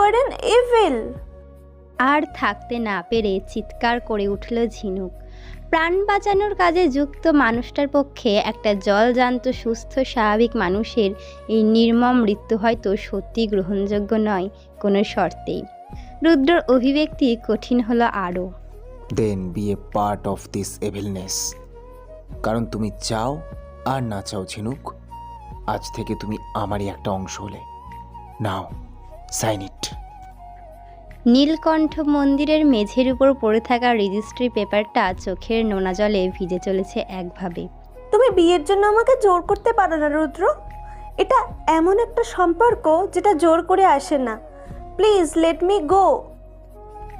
R an evil. আর থাকতে না পেরে চিৎকার করে উঠল ঝিনুক। প্রাণ বাঁচানোর কাজে যুক্ত মানুষটার পক্ষে একটা জলজান্ত সুস্থ স্বাভাবিক মানুষের এই নির্মম মৃত্যু হয়তো সত্যি গ্রহণযোগ্য নয় কোনো শর্তেই। রুদ্রর অভিব্যক্তি কঠিন হলো আরও। Then be a part of this evilness. কারণ তুমি চাও আর না চাও ঝিনুক, আজ থেকে তুমি আমারই একটা অংশ হলে। নাও সাইন ইট। নীলকণ্ঠ মন্দিরের মেঝের উপর পড়ে থাকা রেজিস্ট্রি পেপারটা চোখের নোনা জলে ভিজে চলেছে একভাবে। তুমি বিয়ের জন্য আমাকে জোর করতে পারো না রুদ্র। এটা এমন একটা সম্পর্ক যেটা জোর করে আসে না। Please let me go.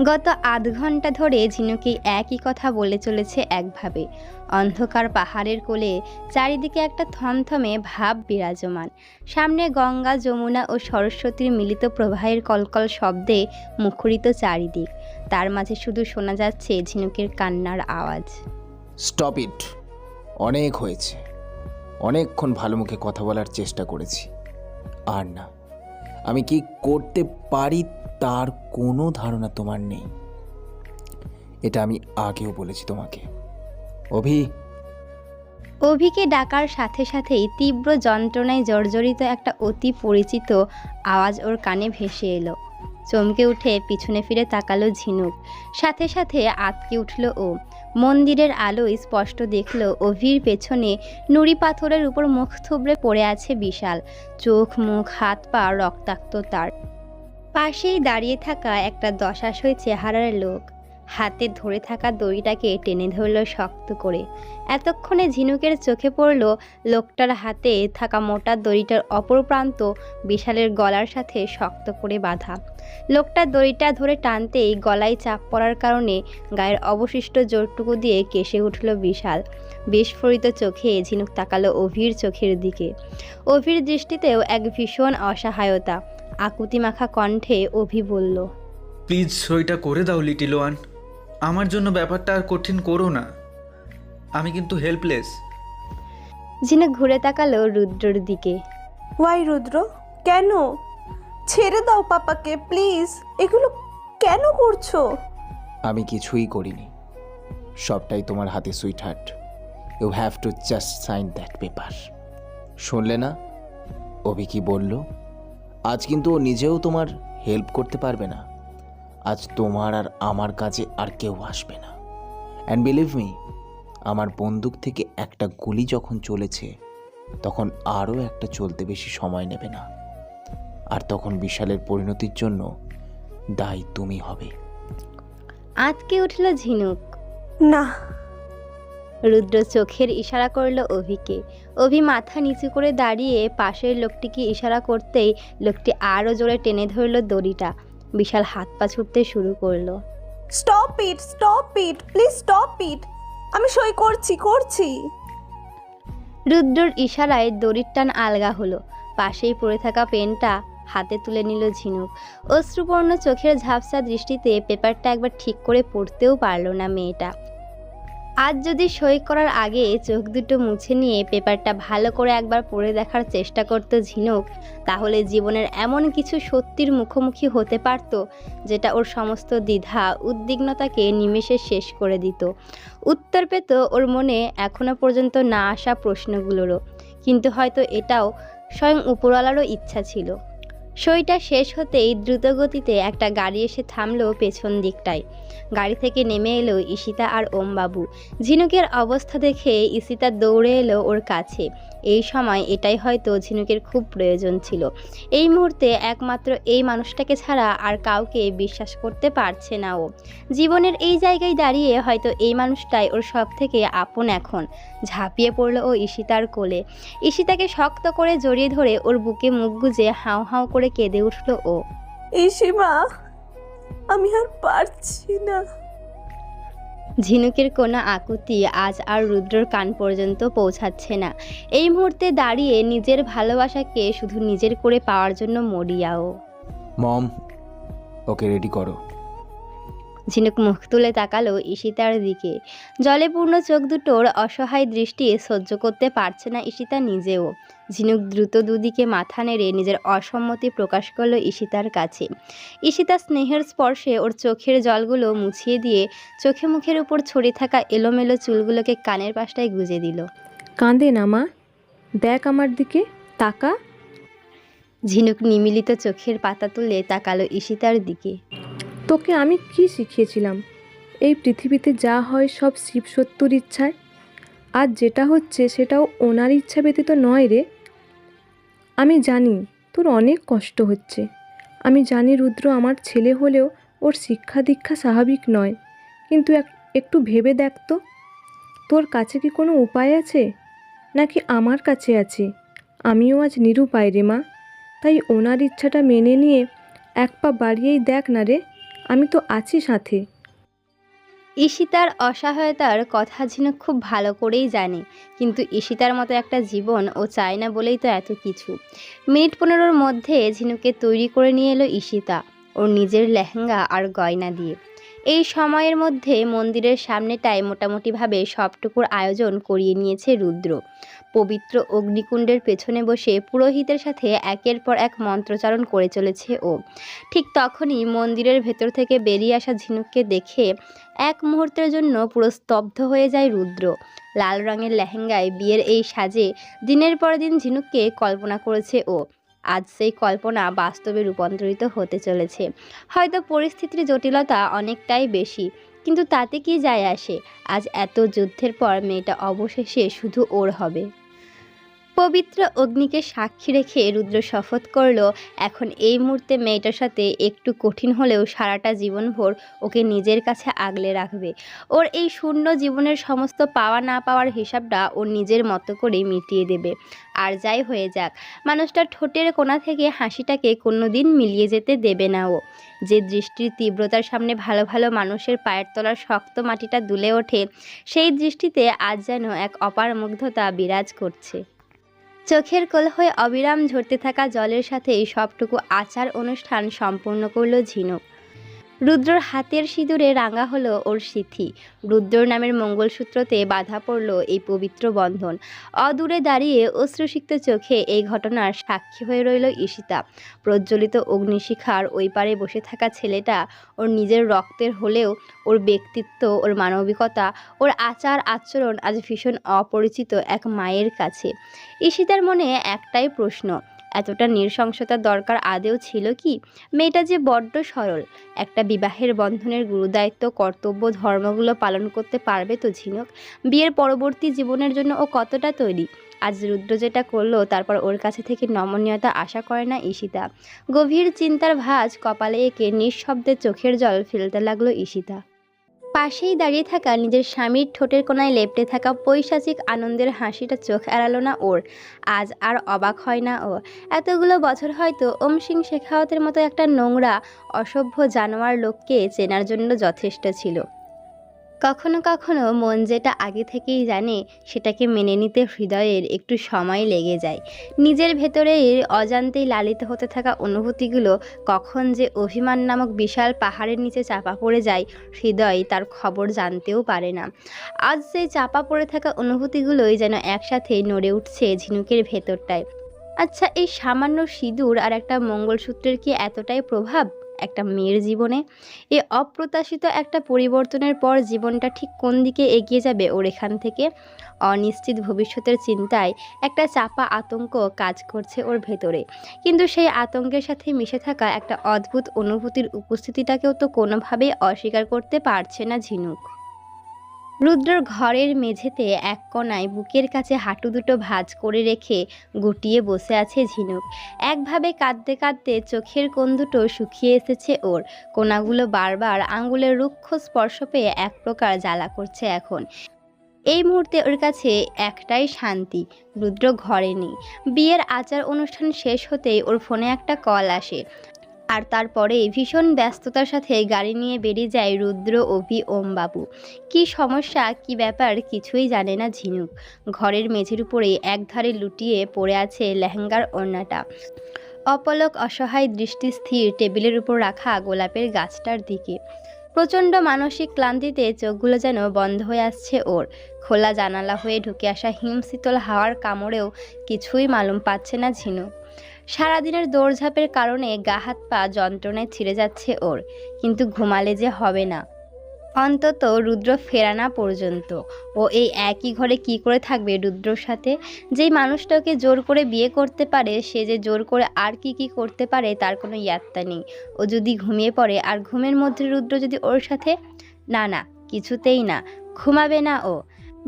গত আধ ঘন্টা ধরে ঝিনুকি একই কথা বলে চলেছে একভাবে। অন্ধকার পাহাড়ের কোলে চারিদিকে একটা থমথমে ভাব বিরাজমান। সামনে গঙ্গা, যমুনা ও সরস্বতীর মিলিত প্রবাহের কলকল শব্দে মুখরিত চারিদিক। তার মাঝে শুধু শোনা যাচ্ছে ঝিনুকের কান্নার আওয়াজ। Stop it. অনেক হয়েছে। অনেকক্ষণ ভালো মুখে কথা বলার চেষ্টা করেছি। আর না, আমি কি করতে পারি তার কোনো ধারণা তোমার নেই। এটা আমি আগেও বলেছি তোমাকে। অভিকে ডাকার সাথে সাথেই তীব্র যন্ত্রণায় জর্জরিত একটা অতি পরিচিত আওয়াজ ওর কানে ভেসে এলো। চমকে উঠে পিছনে ফিরে তাকালো ঝিনুক। সাথে সাথে আঁতকে উঠল ও। মন্দিরের আলোয় স্পষ্ট দেখল অভির পেছনে নুড়ি পাথরের উপর মুখ থুবড়ে পড়ে আছে বিশাল। চোখ, মুখ, হাত পা রক্তাক্ত তার। পাশেই দাঁড়িয়ে থাকা একটা দশাসই চেহারার লোক হাতে ধরে থাকা দড়িটাকে টেনে ধরল শক্ত করে। এতক্ষণে ঝিনুকের চোখে পড়ল লোকটার হাতে থাকা মোটা দড়িটার অপর প্রান্ত বিশালের গলার সাথে শক্ত করে বাঁধা। লোকটা দড়িটা ধরে টানতেই গলায় চাপ পড়ার কারণে গায়ের অবশিষ্ট জোরটুকু দিয়ে কেসে উঠল বিশাল। বিস্ফোরিত চোখে ঝিনুক তাকালো অভির চোখের দিকে। অভির দৃষ্টিতেও এক ভীষণ অসহায়তা। আকুতি মাখা কণ্ঠে অভি বলল, প্লিজ সইটা করে দাও লিটিল ওয়ান। আমার জন্য ব্যাপারটা আর কঠিন করো না। আমি কিন্তু হেল্পলেস। ঝিনুক ঘুরে তাকালো রুদ্রর দিকে। ওয়াই রুদ্র, কেন? ছেড়ে দাও পাপাকে প্লিজ। এগুলো কেন করছো? আমি কিছুই করিনি। সবটাই তোমার হাতে sweetheart. You have to just sign that paper. শুনলে না অভি কি বলল? আজ কিন্তু ও নিজেও তোমার হেল্প করতে পারবে না। আজ তোমার আর আমার কাছে আর কেউ আসবে না। অ্যান্ড বিলিভ মি, আমার বন্দুক থেকে একটা গুলি যখন চলেছে তখন আরও একটা চলতে বেশি সময় নেবে না। আর তখন বিশালের পরিণতির জন্য দায়ী তুমি হবে। আঁতকে উঠল ঝিনুক। না। রুদ্র চোখের ইশারা করল অভিকে। অভি মাথা নিচু করে দাঁড়িয়ে পাশের লোকটিকে ইশারা করতেই লোকটি আরও জোরে টেনে ধরল দড়িটা। বিশাল হাত পা ছুটতে শুরু করলো। Stop it please stop it. আমি সই করছি। রুদ্রর ইশারায় দড়ির টান আলগা হলো। পাশেই পড়ে থাকা পেনটা হাতে তুলে নিল ঝিনুক। অশ্রুপূর্ণ চোখের ঝাপসা দৃষ্টিতে পেপারটা একবার ঠিক করে পড়তেও পারল না মেয়েটা। আজ যদি সই করার আগে চোখ দুটো মুছে নিয়ে পেপারটা ভালো করে একবার পড়ে দেখার চেষ্টা করত ঝিনুক, তাহলে জীবনের এমন কিছু সত্যির মুখোমুখি হতে পারত যেটা ওর সমস্ত দ্বিধা উদ্বিগ্নতাকে নিমেষে শেষ করে দিত। উত্তর পেত ওর মনে এখনো পর্যন্ত না আসা প্রশ্নগুলোরও। কিন্তু হয়তো এটাও স্বয়ং উপরওয়ালারও ইচ্ছা ছিল। সইটা শেষ হতেই দ্রুতগতিতে একটা গাড়ি এসে থামলো পেছন দিকটায়। গাড়ি থেকে নেমে এলো ঈশিতা আর ওমবাবু। ঝিনুকের অবস্থা দেখে ঈশিতা দৌড়ে এলো ওর কাছে। এই সময় এটাই হয়তো ঝিনুকের খুব প্রয়োজন ছিল। এই মুহূর্তে একমাত্র এই মানুষটাকে ছাড়া আর কাউকে বিশ্বাস করতে পারছে না ও। জীবনের এই জায়গায় দাঁড়িয়ে হয়তো এই মানুষটাই ওর সব থেকে আপন এখন। ঝাঁপিয়ে পড়লো ও ঈশিতার কোলে। ঈশিতাকে শক্ত করে জড়িয়ে ধরে ওর বুকে মুখ গুজে হাউ হাউ করে কেঁদে উঠল ও। ঈশিমা, আমি আর পারছি না। ঝিনুকের কোনো আকুতি আজ আর রুদ্রর কান পর্যন্ত পৌঁছাচ্ছে না। এই মুহূর্তে দাঁড়িয়ে নিজের ভালোবাসাকে শুধু নিজের করে পাওয়ার জন্য মরিয়া ও। মম, ওকে রেডি করো। ঝিনুক মুখ তুলে তাকালো ঈশিতার দিকে। জলে পূর্ণ চোখ দুটোর অসহায় দৃষ্টি সহ্য করতে পারছে না ঈশিতা নিজেও। ঝিনুক দ্রুত দুদিকে মাথা নেড়ে নিজের অসম্মতি প্রকাশ করলো ঈশিতার কাছে। ঈশিতা স্নেহের স্পর্শে ওর চোখের জলগুলো মুছিয়ে দিয়ে চোখে মুখের উপর ছড়িয়ে থাকা এলোমেলো চুলগুলোকে কানের পাশটায় গুজে দিল। কাঁদে না মা, দেখ আমার দিকে, তাকা। ঝিনুক নিমিলিত চোখের পাতা তুলে তাকালো ঈশিতার দিকে। তোকে আমি কি শিখিয়েছিলাম? এই পৃথিবীতে যা হয় সব শিব সত্যর ইচ্ছায়। আজ যেটা হচ্ছে সেটাও ওনার ইচ্ছা ব্যতীত নয় রে। আমি জানি তোর অনেক কষ্ট হচ্ছে। আমি জানি রুদ্র আমার ছেলে হলেও ওর শিক্ষা দীক্ষা স্বাভাবিক নয়, কিন্তু একটু ভেবে দেখ তো, তোর কাছে কি কোনো উপায় আছে, নাকি আমার কাছে আছে? আমিও আজ নিরুপায় রে মা, তাই ওনার ইচ্ছাটা মেনে নিয়ে এক পা বাড়িয়েই দেখ না রে, আমি তো আছি সাথে। ঈশিতার অসহায়তার কথা ঝিনুক খুব ভালো করেই জানে, কিন্তু ঈশিতার মতো একটা জীবন ও চায় না বলেই তো এত কিছু। মিনিট 15-র মধ্যে ঝিনুকে তৈরি করে নিয়ে এলো ঈশিতা ওর নিজের লেহেঙ্গা আর গয়না দিয়ে। এই সময়ের মধ্যে মন্দিরের সামনেটায় মোটামুটিভাবে সবটুকুর আয়োজন করিয়ে নিয়েছে রুদ্র। পবিত্র অগ্নিকুণ্ডের পেছনে বসে পুরোহিতের সাথে একের পর এক মন্ত্রোচ্চারণ করে চলেছে ও। ঠিক তখনই মন্দিরের ভেতর থেকে বেরিয়ে আসা ঝিনুককে দেখে এক মুহূর্তের জন্য পুরো স্তব্ধ হয়ে যায় রুদ্র। লাল রঙের লেহেঙ্গায় বিয়ের এই সাজে দিনের পর দিন ঝিনুককে কল্পনা করেছে ও। আজ সেই কল্পনা বাস্তবে রূপান্তরিত হতে চলেছে। হয়তো পরিস্থিতির জটিলতা অনেকটাই বেশি, কিন্তু তাতে কি যায় আসে? আজ এত যুদ্ধের পর মেয়েটা অবশেষে শুধু ওর হবে। পবিত্র অগ্নিকে সাক্ষী রেখে রুদ্র শপথ করল এখন এই মুহূর্তে মেয়েটার সাথে একটু কঠিন হলেও সারাটা জীবনভর ওকে নিজের কাছে আগলে রাখবে। ওর এই শূন্য জীবনের সমস্ত পাওয়া না পাওয়ার হিসাবটা ওর নিজের মতো করে মিটিয়ে দেবে। আর যাই হয়ে যাক, মানুষটার ঠোঁটের কোণা থেকে হাসিটাকে কোনোদিন মিলিয়ে যেতে দেবে না ও। যে দৃষ্টির তীব্রতার সামনে ভালো ভালো মানুষের পায়ের তলার শক্ত মাটিটা দুলে ওঠে, সেই দৃষ্টিতে আজ যেন এক অপার মুগ্ধতা বিরাজ করছে। চোখের কোল হয়ে অবিরাম ঝরতে থাকা জলের সাথে সবটুকু আচার অনুষ্ঠান সম্পূর্ণ করল ঝিনুক। রুদ্রর হাতের সিঁদুরে রাঙা হলো ওর সিথি। রুদ্রর নামের মঙ্গলসূত্রতে বাঁধা পড়ল এই পবিত্র বন্ধন। অদূরে দাঁড়িয়ে অশ্রুসিক্ত চোখে এই ঘটনার সাক্ষী হয়ে রইল ঈশিতা। প্রজ্বলিত অগ্নিশিখার ওই পারে বসে থাকা ছেলেটা ওর নিজের রক্তের হলেও ওর ব্যক্তিত্ব, ওর মানবিকতা, ওর আচার আচরণ আজ ভীষণ অপরিচিত এক মায়ের কাছে। ঈশিতার মনে একটাই প্রশ্ন, এতটা নৃশংসতার দরকার আদেও ছিল কি? মেয়েটা যে বড্ড সরল, একটা বিবাহের বন্ধনের গুরুদায়িত্ব, কর্তব্য, ধর্মগুলো পালন করতে পারবে তো ঝিনুক? বিয়ের পরবর্তী জীবনের জন্য ও কতটা তৈরি? আজ রুদ্র যেটা করলো তারপর ওর কাছে থেকে নমনীয়তা আশা করে না ঈশিতা। গভীর চিন্তার ভাঁজ কপালে এঁকে নিঃশব্দে চোখের জল ফেলতে লাগলো ঈশিতা। পাশেই দাঁড়িয়ে থাকা নিজের স্বামীর ঠোঁটের কোণায় লেপ্টে থাকা পৈশাচিক আনন্দের হাসিটা চোখ এড়ালো না ওর। আজ আর অবাক হয় না ও। এতগুলো বছর হয়তো ওম সিং শেখাওয়াতের মতো একটা নোংরা অসভ্য জানোয়ার লোককে চেনার জন্য যথেষ্ট ছিল। কখনো কখনো মন যেটা আগে থেকেই জানে সেটাকে মেনে নিতে হৃদয়ের একটু সময় লেগে যায়। নিজের ভেতরে অজান্তেই লালিত হতে থাকা অনুভূতিগুলো কখন যে অভিমান নামক বিশাল পাহাড়ের নিচে চাপা পড়ে যায় হৃদয় তার খবর জানতেও পারে না। আজ সেই চাপা পড়ে থাকা অনুভূতিগুলোই যেন একসাথে নড়ে উঠছে ঝিনুকের ভেতরটায়। আচ্ছা, এই সামান্য সিঁদুর আর একটা মঙ্গলসূত্রের কি এতটাই প্রভাব একটা মেয়ের জীবনে? এই অপ্রত্যাশিত একটা পরিবর্তনের পর জীবনটা ঠিক কোন দিকে এগিয়ে যাবে ওর এখান থেকে? অনিশ্চিত ভবিষ্যতের চিন্তায় একটা চাপা আতঙ্ক কাজ করছে ওর ভেতরে, কিন্তু সেই আতঙ্কের সাথে মিশে থাকা একটা অদ্ভুত অনুভূতির উপস্থিতিটাকেও তো কোনোভাবেই অস্বীকার করতে পারছে না ঝিনুক। রুদ্রর ঘরের মেঝেতে এক কোণায় বুকের কাছে হাঁটু দুটো ভাঁজ করে রেখে গুটিয়ে বসে আছে ঝিনুক। একভাবে কাঁদতে কাঁদতে চোখের কোণ দুটো শুকিয়ে এসেছে ওর। কোণাগুলো বারবার আঙুলের রুক্ষ স্পর্শ পেয়ে এক প্রকার জ্বালা করছে এখন। এই মুহূর্তে ওর কাছে একটাই শান্তি, রুদ্র ঘরে নেই। বিয়ের আচার অনুষ্ঠান শেষ হতেই ওর ফোনে একটা কল আসে, আর তারপরে ভীষণ ব্যস্ততার সাথে গাড়ি নিয়ে বেরিয়ে যায় রুদ্র, অভি, ওম বাবু। কি সমস্যা, কি ব্যাপার কিছুই জানে না ঝিনুক। ঘরের মেঝের উপরে একধারে লুটিয়ে পড়ে আছে লেহেঙ্গার ওড়নাটা। অপলক অসহায় দৃষ্টি স্থির টেবিলের উপর রাখা গোলাপের গাছটার দিকে। প্রচণ্ড মানসিক ক্লান্তিতে চোখগুলো যেন বন্ধ হয়ে আসছে ওর। খোলা জানালা হয়ে ঢুকে আসা হিমশীতল হাওয়ার কামড়েও কিছুই মালুম পাচ্ছে না ঝিনুক। সারাদিনের দৌড়ঝাঁপের কারণে গা হাত পা যন্ত্রণায় ছিঁড়ে যাচ্ছে ওর, কিন্তু ঘুমালে যে হবে না, অন্তত রুদ্র ফেরানা পর্যন্ত। ও এই একই ঘরে কি করে থাকবে রুদ্রর সাথে? যেই মানুষটাকে জোর করে বিয়ে করতে পারে, সে যে জোর করে আর কি কি করতে পারে তার কোনো ইয়াত্তা নেই। ও যদি ঘুমিয়ে পড়ে আর ঘুমের মধ্যে রুদ্র যদি ওর সাথে, না না, কিছুতেই না, ঘুমাবে না ও।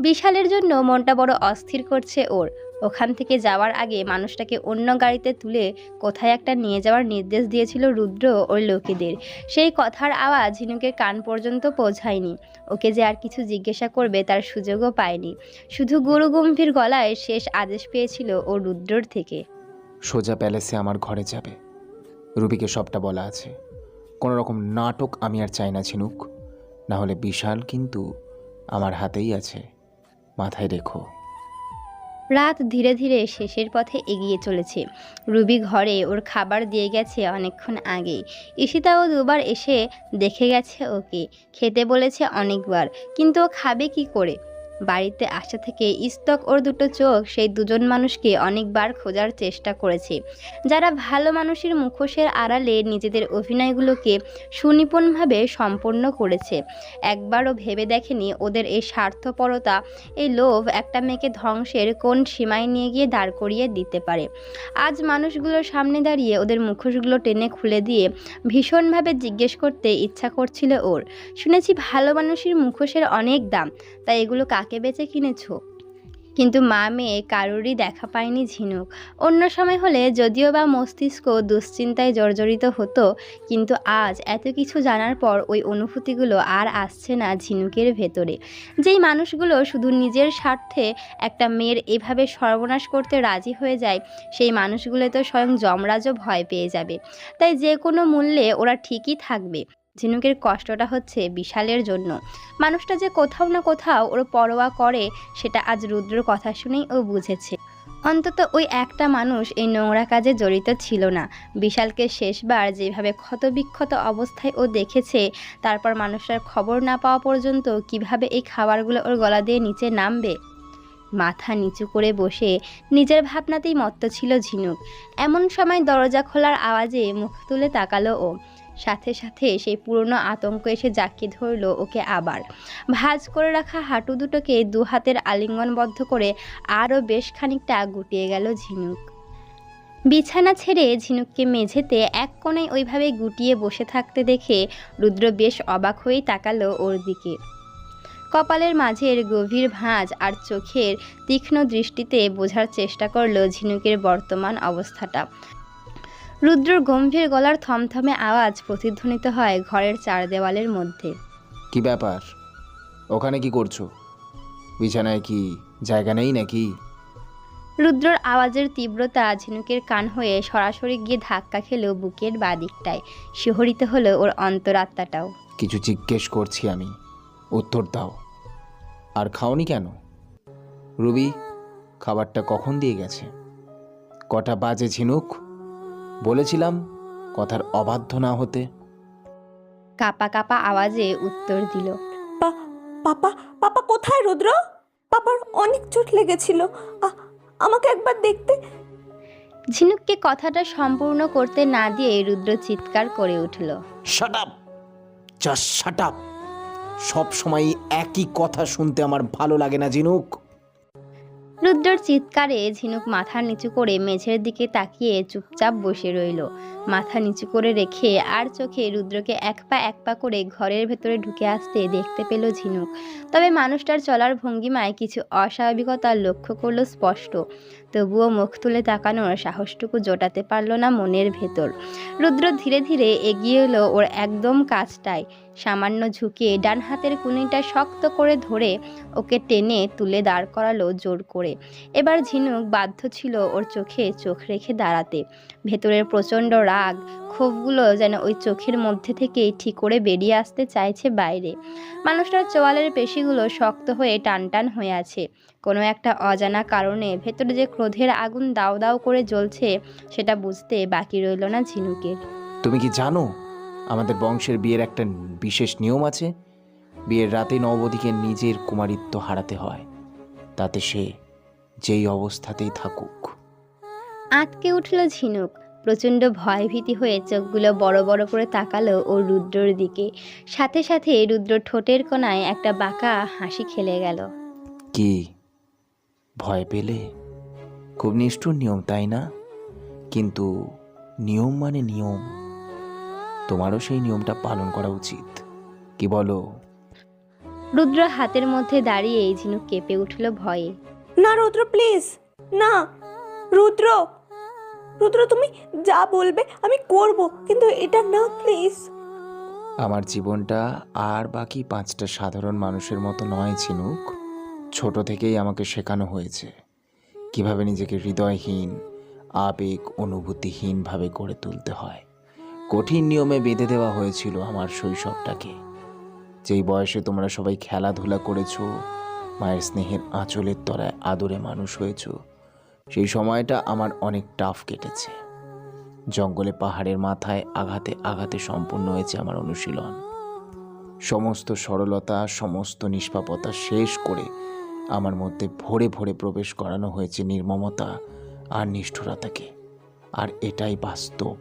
বিশালের জন্য মনটা বড় অস্থির করছে ওর। ওখান থেকে যাওয়ার আগে মানুষটাকে অন্য গাড়িতে তুলে কোথায় একটা নিয়ে যাওয়ার নির্দেশ দিয়েছিল রুদ্র ওর লোকেদের। সেই কথার আওয়াজ ঝিনুকের কান পর্যন্ত পৌঁছায়নি। ওকে যে আর কিছু জিজ্ঞাসা করবে তার সুযোগও পায়নি। শুধু গুরুগম্ভীর গলায় শেষ আদেশ পেয়েছিল ও রুদ্রর থেকে। সোজা প্যালেসে আমার ঘরে যাবে। রুবিকে সবটা বলা আছে। কোনো রকম নাটক আমি আর চাই না ঝিনুক, না হলে বিশাল কিন্তু আমার হাতেই আছে, মাথায় রেখো। রাত ধীরে ধীরে শেষের পথে এগিয়ে চলেছে। রুবি ঘরে ওর খাবার দিয়ে গেছে অনেকক্ষণ আগেই। ঈশিতাও দুবার এসে দেখে গেছে ওকে, খেতে বলেছে অনেকবার, কিন্তু ও খাবে কি করে? বাড়িতে আসা থেকে ইস্তক ওর দুটো চোখ সেই দুজন মানুষকে অনেকবার খোঁজার চেষ্টা করেছে, যারা ভালো মানুষের মুখোশের আড়ালে নিজেদের অভিনয়গুলোকে সুনিপুণভাবে সম্পন্ন করেছে। একবারও ভেবে দেখেনি ওদের এই স্বার্থপরতা, এই লোভ একটা মেয়েকে ধ্বংসের কোন সীমায় নিয়ে গিয়ে দাঁড় করিয়ে দিতে পারে। আজ মানুষগুলোর সামনে দাঁড়িয়ে ওদের মুখোশগুলো টেনে খুলে দিয়ে ভীষণভাবে জিজ্ঞেস করতে ইচ্ছা করছিল ওর। শুনেছি ভালো মানুষের মুখোশের অনেক দাম, তাই এগুলো কাকে বেচে কিনেছো? কিন্তু মা মেয়ে কারোরই দেখা পায়নি ঝিনুক। অন্য সময় হলে যদিও বা মস্তিষ্ক দুশ্চিন্তায় জর্জরিত হতো, কিন্তু আজ এত কিছু জানার পর ওই অনুভূতিগুলো আর আসছে না ঝিনুকের ভেতরে। যেই মানুষগুলো শুধু নিজের স্বার্থে একটা মেয়ের এভাবে সর্বনাশ করতে রাজি হয়ে যায়, সেই মানুষগুলো তো স্বয়ং যমরাজও ভয় পেয়ে যাবে। তাই যে কোনো মূল্যে ওরা ঠিকই থাকবে। ঝিনুকের কষ্টটা হচ্ছে বিশালের জন্য। মানুষটা যে কোথাও না কোথাও ওর পরোয়া করে, সেটা আজ রুদ্রর কথা শুনেই ও বুঝেছে। অন্তত ওই একটা মানুষ এই নোংরা কাজে জড়িত ছিল না। বিশালকে শেষবার যেভাবে ক্ষতবিক্ষত অবস্থায় ও দেখেছে, তারপর মানুষটার খবর না পাওয়া পর্যন্ত কিভাবে এই খাবারগুলো ওর গলা দিয়ে নিচে নামবে। মাথা নিচু করে বসে নিজের ভাবনাতেই মত্ত ছিল ঝিনুক। এমন সময় দরজা খোলার আওয়াজে মুখ তুলে তাকালো ও। সাথে সাথে সেই পুরনো আতঙ্ক এসে জাঁকিয়ে ধরল ওকে আবার। ভাঁজ করে রাখা হাঁটু দুটোকে দু হাতের আলিঙ্গনবদ্ধ করে আরও বেশ খানিকটা গুটিয়ে গেল ঝিনুক। বিছানা ছেড়ে ঝিনুককে মেঝেতে এক কোণায় ওইভাবে গুটিয়ে বসে থাকতে দেখে রুদ্র বেশ অবাক হয়েই তাকালো ওর দিকে। কপালের মাঝের গভীর ভাঁজ আর চোখের তীক্ষ্ণ দৃষ্টিতে বোঝার চেষ্টা করলো ঝিনুকের বর্তমান অবস্থাটা। রুদ্রর গম্ভীর গলার থমথমে আওয়াজ প্রতিধ্বনিত হয় ঘরের চার দেওয়ালের মধ্যে। কি ব্যাপার? ওখানে কি করছো? বিছানায় কি জায়গা নেই নাকি? রুদ্রর আওয়াজের তীব্রতা ঝিনুকের কান হয়ে সরাসরি গিয়ে ধাক্কা খেলো বুকের বাদিকটায়। শিহরিত হলো ওর অন্তরাত্মাটাও। কিছু জিজ্ঞেস করছি আমি, উত্তর দাও। আর খাওনি কেন? রুবি খাবারটা কখন দিয়ে গেছে? কটা বাজে ঝিনুক? বলেছিলাম কথার অবাধ্য না হতে। কাপা কাপা আওয়াজে উত্তর দিল, পাপা পাপা কোথায় রুদ্র? পাপার অনেক চোট লেগেছিল, আমাকে একবার দেখতে। ঝিনুককে কথাটা সম্পূর্ণ করতে না দিয়ে রুদ্র চিৎকার করে উঠল, shut up, just shut up. সব সময় একই কথা শুনতে আমার ভালো লাগে না ঝিনুক। রুদ্রর চিৎকারে ঝিনুক মাথা নিচু করে মেঝের দিকে তাকিয়ে চুপচাপ বসে রইল। মাথা নিচু করে রেখে আর চোখে রুদ্রকে এক পা করে ঘরের ভেতরে ঢুকে আসতে দেখতে পেল ঝিনুক। তবে মানুষটার চলার ভঙ্গিমায় কিছু অস্বাভাবিকতা লক্ষ্য করলো স্পষ্ট। তবুও মুখ তুলে তাকানোর সাহসটুকু জোটাতে পারল না মনের ভেতর। রুদ্র ধীরে ধীরে এগিয়ে এলো ওর একদম কাছটায়। সামান্য ঝুঁকে ডান হাতের কুনিটা শক্ত করে ধরে ওকে টেনে তুলে দাঁড় করালো জোর করে। এবার ঝিনুক বাধ্য ছিল ওর চোখে চোখ রেখে দাঁড়াতে। ভেতরের প্রচণ্ড রাগ ক্ষোভগুলো যেন ওই চোখের মধ্যে থেকেই ঠিক করে বেরিয়ে আসতে চাইছে বাইরে। মানুষটার চোয়ালের পেশিগুলো শক্ত হয়ে টানটান হয়ে আছে। কোনো একটা অজানা কারণে ভেতরে যে ক্রোধের আগুন দাউ দাউ করে জ্বলছে, সেটা বুঝতে বাকি রইল না ঝিনুকের। তুমি কি জানো আমাদের বংশের বিয়ের একটা বিশেষ নিয়ম আছে, বিয়ের রাতে নববধূকে নিজের কুমারিত্ব হারাতে হয়, তাতে সে যেই অবস্থাতেই থাকুক। আঁতকে উঠল ঝিনুক। প্রচণ্ড ভয়ভীতি হয়ে চোখগুলো বড় বড় করে তাকালো ও রুদ্রর দিকে। সাথে সাথে রুদ্র ঠোঁটের কোণায় একটা বাঁকা হাসি খেলে গেল। কি ভয় পেলে? খুব নিষ্ঠুর নিয়ম, তাই না? কিন্তু নিয়ম মানে নিয়ম, তোমারও সেই নিয়মটা পালন করা উচিত, কি বলো? রুদ্র হাতের মধ্যে দাঁড়িয়ে ঝিনুক কেঁপে উঠল ভয়ে। না রুদ্র প্লিজ, না রুদ্র, রুদ্র তুমি যা বলবে আমি করব, কিন্তু এটা না প্লিজ। আমার জীবনটা আর বাকি 5টা সাধারণ মানুষের মতো নয় ঝিনুক। ছোট থেকেই আমাকে শেখানো হয়েছে কিভাবে নিজেকে হৃদয়হীন, আবেগ অনুভূতিহীনভাবে গড়ে তুলতে হয়। কঠিন নিয়মে বেঁধে দেওয়া হয়েছিল আমার শৈশবটাকে। যেই বয়সে তোমরা সবাই খেলাধুলা করেছো, মায়ের স্নেহের আঁচলের তলায় আদরে মানুষ হয়েছো, সেই সময়টা আমার অনেক টাফ কেটেছে। জঙ্গলে পাহাড়ের মাথায় আঘাতে আঘাতে সম্পূর্ণ হয়েছে আমার অনুশীলন। সমস্ত সরলতা, সমস্ত নিষ্পাপতা শেষ করে আমার মধ্যে ভরে ভরে প্রবেশ করানো হয়েছে নির্মমতা আর নিষ্ঠুরতাকে। আর এটাই বাস্তব।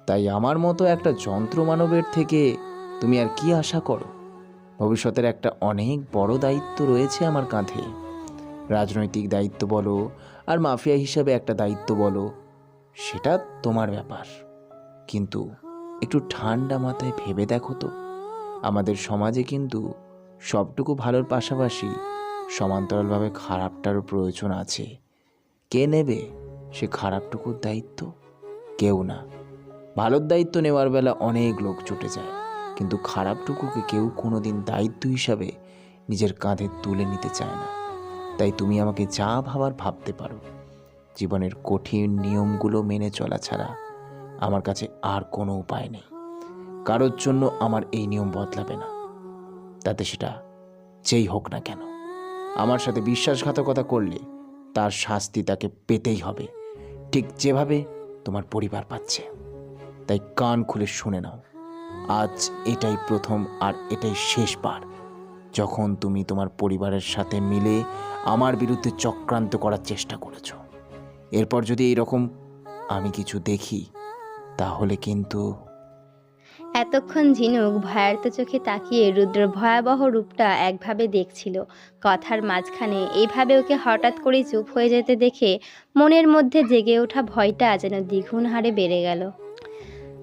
তাই আমার মতো একটা যন্ত্রমানবের থেকে তুমি আর কি আশা করো? ভবিষ্যতের একটা অনেক বড় দায়িত্ব রয়েছে আমার কাঁধে। রাজনৈতিক দায়িত্ব বলো আর মাফিয়া হিসাবে একটা দায়িত্ব বলো, সেটা তোমার ব্যাপার। কিন্তু একটু ঠান্ডা মাথায় ভেবে দেখো তো, আমাদের সমাজে কিন্তু সবটুকু ভালোর পাশাপাশি সমান্তরালভাবে খারাপটারও প্রয়োজন আছে। কে নেবে সে খারাপটুকুর দায়িত্ব? কেউ না। ভালোর দায়িত্ব নেওয়ার বেলা অনেক লোক ছুটে যায়, কিন্তু খারাপটুকুকে কেউ কোনোদিন দায়িত্ব হিসাবে নিজের কাঁধে তুলে নিতে চায় না। তাই তুমি আমাকে যা ভাবার ভাবতে পারো, জীবনের কঠিন নিয়মগুলো মেনে চলা ছাড়া আমার কাছে আর কোনো উপায় নেই। কারোর জন্য আমার এই নিয়ম বদলাবে না, তাতে সেটা যেই হোক না কেন। আমার সাথে বিশ্বাসঘাতকতা করলে তার শাস্তি তাকে পেতেই হবে, ঠিক যেভাবে তোমার পরিবার পাচ্ছে। তাই কান খুলে শুনে নাও, আজ এটাই প্রথম আর এটাই শেষবার যখন তুমি তোমার পরিবারের সাথে মিলে আমার বিরুদ্ধে চক্রান্ত করার চেষ্টা করেছ। এরপর যদি এইরকম আমি কিছু দেখি, তাহলে কিন্তু। এতক্ষণ ঝিনুক ভয়ার্ত চোখে তাকিয়ে রুদ্রর ভয়াবহ রূপটা একভাবে দেখছিল। কথার মাঝখানে এইভাবে ওকে হঠাৎ করে চুপ হয়ে যেতে দেখে মনের মধ্যে জেগে ওঠা ভয়টা যেন দ্বিগুণ হারে বেড়ে গেল।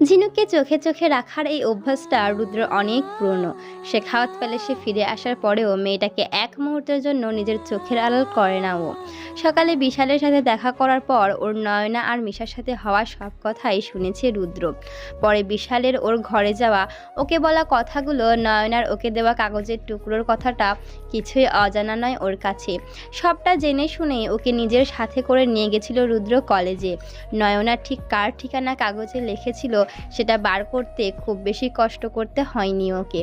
ঝিনুককে চোখে চোখে রাখার এই অভ্যাসটা রুদ্র অনেক পুরনো। শেখাওয়াত প্যালেসে ফিরে আসার পরেও মেয়েটাকে এক মুহূর্তের জন্য নিজের চোখের আড়াল করে না ও। সকালে বিশালের সাথে দেখা করার পর ওর নয়না আর মিশার সাথে হওয়া সব কথাই শুনেছে রুদ্র। পরে বিশালের ওর ঘরে যাওয়া, ওকে বলা কথাগুলো, নয়নার ওকে দেওয়া কাগজের টুকরোর কথাটা কিছুই অজানা নয় ওর কাছে। সবটা জেনে শুনে ওকে নিজের সাথে করে নিয়ে গেছিল রুদ্র কলেজে। নয়না ঠিক কার ঠিকানা কাগজে লিখেছিল সেটা বার করতে খুব বেশি কষ্ট করতে হয়নি ওকে।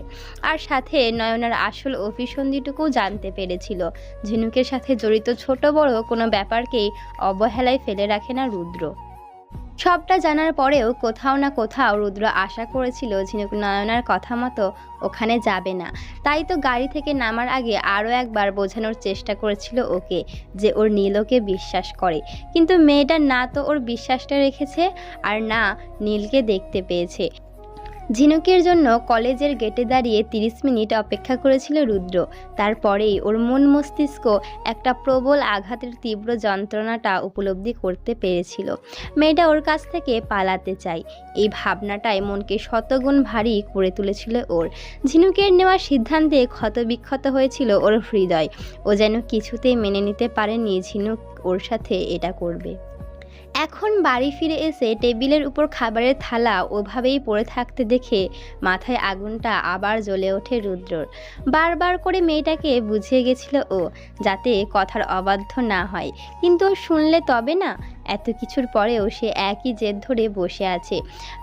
আর সাথে নয়নার আসল অভিসন্ধিটুকুও জানতে পেরেছিল। ঝিনুকের সাথে জড়িত ছোট বড় কোনো ব্যাপারকেই অবহেলায় ফেলে রাখে না রুদ্র। সবটা জানার পরেও কোথাও না কোথাও রুদ্র আশা করেছিল ঝিনুক নয়নার কথা মতো ওখানে যাবে না। তাই তো গাড়ি থেকে নামার আগে আরও একবার বোঝানোর চেষ্টা করেছিল ওকে যে ওর নীলকে বিশ্বাস করে। কিন্তু মেয়েটা না তো ওর বিশ্বাসটা রেখেছে আর না নীলকে দেখতে পেয়েছে। ঝিনুকের জন্য কলেজের গেটে দাঁড়িয়ে 30 মিনিট অপেক্ষা করেছিল রুদ্র। তারপরেই ওর মন মস্তিষ্ক একটা প্রবল আঘাতের তীব্র যন্ত্রণাটা উপলব্ধি করতে পেরেছিল। মেয়েটা ওর কাছ থেকে পালাতে চায়, এই ভাবনাটাই মনকে শতগুণ ভারী করে তুলেছিল ওর। ঝিনুকের নেওয়া সিদ্ধান্তে ক্ষতবিক্ষত হয়েছিল ওর হৃদয়। ও যেন কিছুতেই মেনে নিতে পারেনি ঝিনুক ওর সাথে এটা করবে। এখন বাড়ি ফিরে এসে টেবিলের উপর খাবারের থালা ওভাবেই পড়ে থাকতে দেখে মাথায় আগুনটা আবার জ্বলে ওঠে রুদ্রর। বারবার করে মেয়েটাকে বুঝিয়ে গেছিল ও যাতে কথার অবাধ্য না হয়, কিন্তু শুনলে তবে না। এত কিছুর পরেও সে একই জেদ ধরে বসে আছে।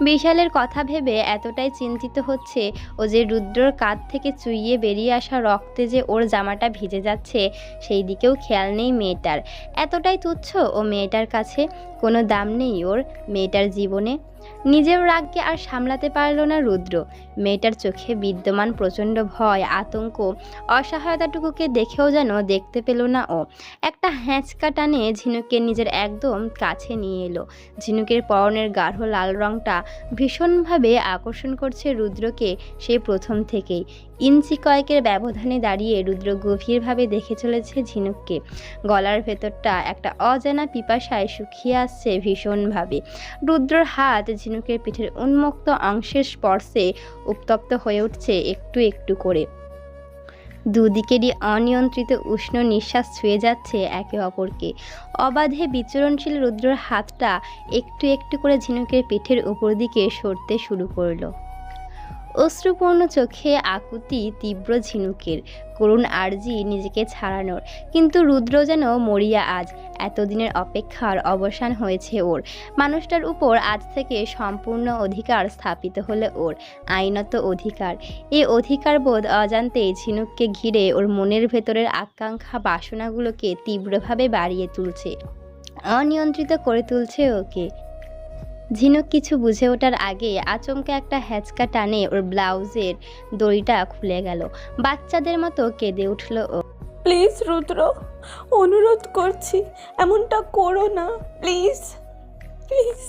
বিশালের কথা ভেবে এতটাই চিন্তিত হচ্ছে ও যে রুদ্রর কাঁধ থেকে চুইয়ে বেরিয়ে আসা রক্তে যে ওর জামাটা ভিজে যাচ্ছে সেই দিকেও খেয়াল নেই মেয়েটার। এতটাই তুচ্ছ ও মেয়েটার কাছে, কোনো দাম নেই ওর মেয়েটার জীবনে। নিজের রাগকে আর সামলাতে পারল না রুদ্র। মেয়েটার চোখে বিদ্যমান প্রচণ্ড ভয়, আতঙ্ক, অসহায়তাটুকুকে দেখেও যেন দেখতে পেল না ও। একটা হ্যাঁচকা টানে ঝিনুককে নিজের একদম কাছে নিয়ে এলো। ঝিনুকের পরনের গাঢ় লাল রঙটা ভীষণভাবে আকর্ষণ করছে রুদ্রকে সেই প্রথম থেকেই। ইঞ্চি কয়েকের ব্যবধানে দাঁড়িয়ে রুদ্র গভীরভাবে দেখে চলেছে ঝিনুককে। গলার ভেতরটা একটা অজানা পিপাসায় শুকিয়ে আসছে ভীষণভাবে। রুদ্রর হাত ঝিনুকের পিঠের উন্মুক্ত অংশের স্পর্শে উত্তপ্ত হয়ে উঠছে একটু একটু করে। দুদিকেরই অনিয়ন্ত্রিত উষ্ণ নিঃশ্বাস ছুঁয়ে যাচ্ছে একে অপরকে। অবাধে বিচরণশীল রুদ্রর হাতটা একটু একটু করে ঝিনুকের পিঠের উপর দিকে সরতে শুরু করলো। অশ্রুপূর্ণ চোখে আকুতি তীব্র ঝিনুকের, করুণ আর্জি নিজেকে ছাড়ানোর। কিন্তু রুদ্র যেন মরিয়া আজ। এতদিনের অপেক্ষার অবসান হয়েছে ওর। মানুষটার উপর আজ থেকে সম্পূর্ণ অধিকার স্থাপিত হলো ওর, আইনত অধিকার। এই অধিকারবোধ অজান্তেই ঝিনুককে ঘিরে ওর মনের ভেতরের আকাঙ্ক্ষা বাসনাগুলোকে তীব্রভাবে বাড়িয়ে তুলছে, অনিয়ন্ত্রিত করে তুলছে ওকে। ঝিনুক কিছু বুঝে ওঠার আগে আচমকা একটা হ্যাচকা টানে ওর ব্লাউজের দড়িটা খুলে গেল। বাচ্চাদের মতো কেঁদে উঠল ও। প্লিজ রুদ্র, অনুরোধ করছি, এমনটা করো না, প্লিজ প্লিজ।